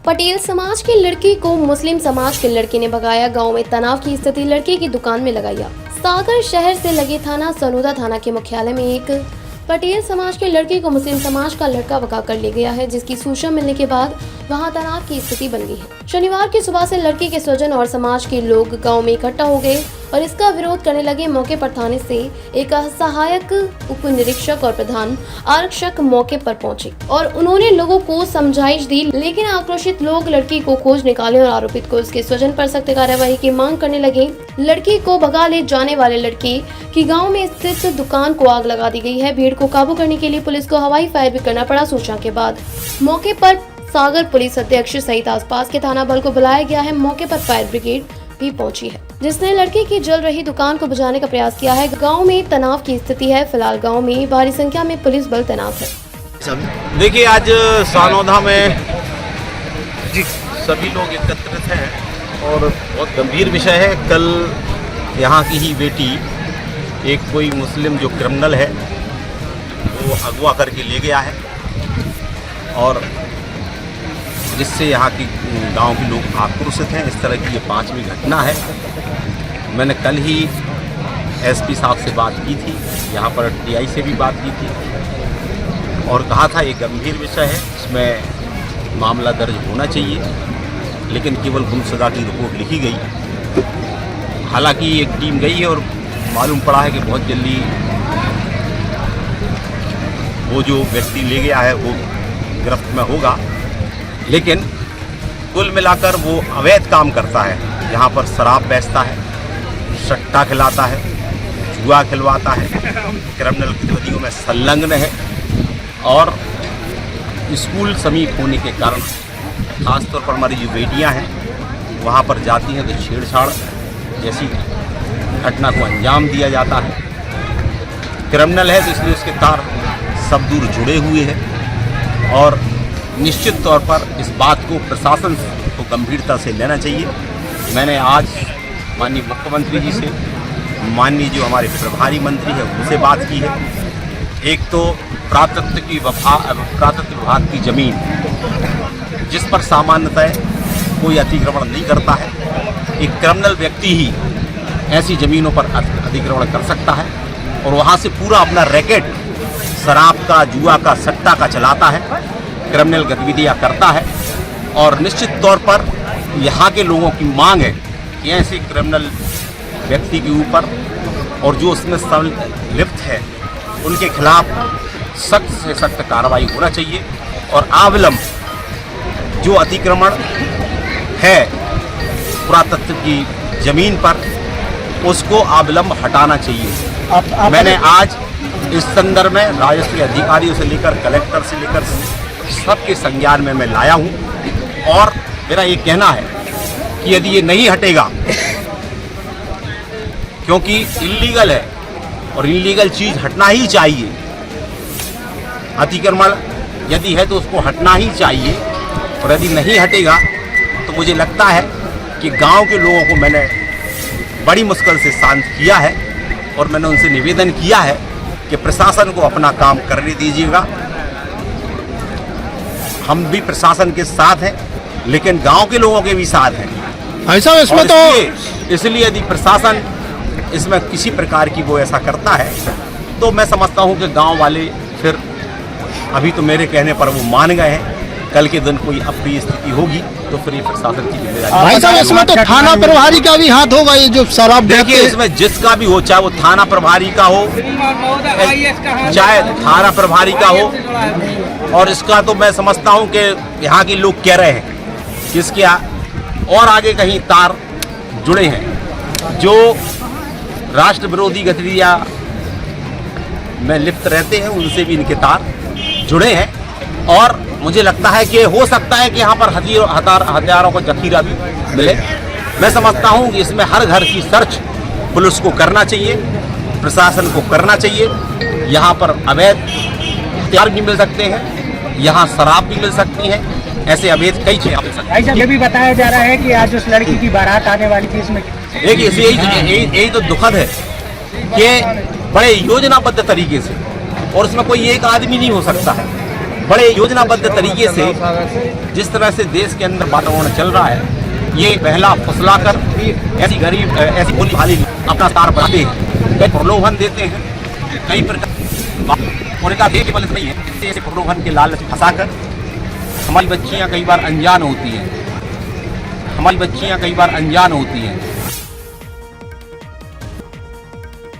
पटेल समाज की लड़की को मुस्लिम समाज के लड़के ने भगाया। गांव में तनाव की स्थिति, लड़के की दुकान में लगाया। सागर शहर से लगे थाना सनोदा थाना के मुख्यालय में एक पटेल समाज के लड़के को मुस्लिम समाज का लड़का भगा कर ले गया है, जिसकी सूचना मिलने के बाद वहां तनाव की स्थिति बन गई है। शनिवार की सुबह से लड़के के स्वजन और समाज के लोग गांव में इकट्ठा हो गए और इसका विरोध करने लगे। मौके पर थाने से एक सहायक उप निरीक्षक और प्रधान आरक्षक मौके पर पहुंचे और उन्होंने लोगों को समझाइश दी, लेकिन आक्रोशित लोग लड़की को खोज निकाले और आरोपित को उसके स्वजन पर सख्त कार्यवाही की मांग करने लगे। लड़की को भगा ले जाने वाले लड़के की गाँव में स्थित दुकान को आग लगा दी गई है। भीड़ को काबू करने के लिए पुलिस को हवाई फायर भी करना पड़ा। सूचना के बाद मौके पर सागर पुलिस अध्यक्ष सहित आसपास के थाना बल को बुलाया गया है। मौके पर फायर ब्रिगेड भी पहुंची है, जिसने लड़के की जल रही दुकान को बुझाने का प्रयास किया है। गांव में तनाव की स्थिति है। फिलहाल गांव में भारी संख्या में पुलिस बल तैनात है। देखिए, आज सनोदा में सभी लोग एकत्रित हैं और बहुत गंभीर विषय है। कल यहाँ की ही बेटी एक कोई मुस्लिम जो क्रिमिनल है वो अगवा करके ले गया है और जिससे यहाँ की गांव के लोग आक्रोशित हैं। इस तरह की ये 5वीं घटना है। मैंने कल ही एसपी साहब से बात की थी, यहाँ पर टीआई से भी बात की थी और कहा था ये गंभीर विषय है, इसमें मामला दर्ज होना चाहिए, लेकिन केवल गुमशुदा की रिपोर्ट लिखी गई। हालांकि एक टीम गई है और मालूम पड़ा है कि बहुत जल्दी वो जो व्यक्ति ले गया है वो गिरफ्त में होगा, लेकिन कुल मिलाकर वो अवैध काम करता है। यहाँ पर शराब बेचता है, सट्टा खिलाता है, जुआ खिलवाता है, क्रिमिनल गतिविधियों में संलग्न है और स्कूल समीप होने के कारण खासतौर पर हमारी जो बेटियाँ हैं वहाँ पर जाती हैं तो छेड़छाड़ जैसी घटना को अंजाम दिया जाता है। क्रिमिनल है तो इसलिए उसके तार सब दूर जुड़े हुए हैं और निश्चित तौर पर इस बात को प्रशासन को गंभीरता से लेना चाहिए। मैंने आज माननीय मुख्यमंत्री जी से, माननीय जो हमारे प्रभारी मंत्री हैं उनसे बात की है। एक तो पुरातत्व विभाग की ज़मीन जिस पर सामान्यतः कोई अतिक्रमण नहीं करता है, एक क्रिमिनल व्यक्ति ही ऐसी ज़मीनों पर अतिक्रमण कर सकता है और वहाँ से पूरा अपना रैकेट शराब का, जुआ का, सट्टा का चलाता है, क्रिमिनल गतिविधियाँ करता है। और निश्चित तौर पर यहाँ के लोगों की मांग है कि ऐसे क्रिमिनल व्यक्ति के ऊपर और जो उसमें संलिप्त है उनके खिलाफ सख्त से सख्त कार्रवाई होना चाहिए और अविलंब जो अतिक्रमण है पुरातत्व की ज़मीन पर उसको अविलंब हटाना चाहिए। मैंने आज इस संदर्भ में राजस्व अधिकारियों से लेकर कलेक्टर से लेकर सबके संज्ञान में मैं लाया हूं और मेरा ये कहना है कि यदि ये नहीं हटेगा, क्योंकि इल्लीगल है और इल्लीगल चीज़ हटना ही चाहिए, अतिक्रमण यदि है तो उसको हटना ही चाहिए और यदि नहीं हटेगा तो मुझे लगता है कि गांव के लोगों को मैंने बड़ी मुश्किल से शांत किया है और मैंने उनसे निवेदन किया है कि प्रशासन को अपना काम करने दीजिएगा। हम भी प्रशासन के साथ हैं, लेकिन गांव के लोगों के भी साथ हैं। ऐसा इसमें तो इसलिए यदि प्रशासन इसमें किसी प्रकार की वो ऐसा करता है तो मैं समझता हूं कि गांव वाले फिर अभी तो मेरे कहने पर वो मान गए हैं, कल के दिन कोई अप्रिय स्थिति होगी तो फिर ये प्रशासन की जिम्मेदारी। भाई साहब, इसमें तो थाना प्रभारी का भी हाथ होगा। ये जो शराब, देखिए, इसमें जिसका भी हो, चाहे वो थाना प्रभारी का हो, चाहे थाना प्रभारी का हो, और इसका तो मैं समझता हूं कि यहाँ के लोग कह रहे हैं कि इसके और आगे कहीं तार जुड़े हैं जो राष्ट्र विरोधी गतिविधियां में लिप्त रहते हैं, उनसे भी इनके तार जुड़े हैं और मुझे लगता है कि हो सकता है कि यहाँ पर हथियारों का जखीरा भी मिले। मैं समझता हूँ कि इसमें हर घर की सर्च पुलिस को करना चाहिए, प्रशासन को करना चाहिए। यहाँ पर अवैध हथियार भी मिल सकते हैं, यहाँ शराब भी मिल सकती है, ऐसे अवैध कई चीजें मिल सकती हैं। ये भी बताया जा रहा है कि आज उस लड़की की बारात आने वाली थी, इसमें देखिए यही तो दुखद है कि बड़े योजनाबद्ध तरीके से, और उसमें कोई एक आदमी नहीं हो सकता है, बड़े योजनाबद्ध तरीके से जिस तरह से देश के अंदर वातावरण चल रहा है, ये पहला फुसलाकर ऐसी गरीब ऐसी बोली वाली अपना स्टार बनाते हैं, कई प्रलोभन देते हैं, कई प्रकार उनका केवल नहीं है, ऐसे प्रलोभन के लालच फंसाकर हमारी बच्चियां कई बार अनजान होती हैं,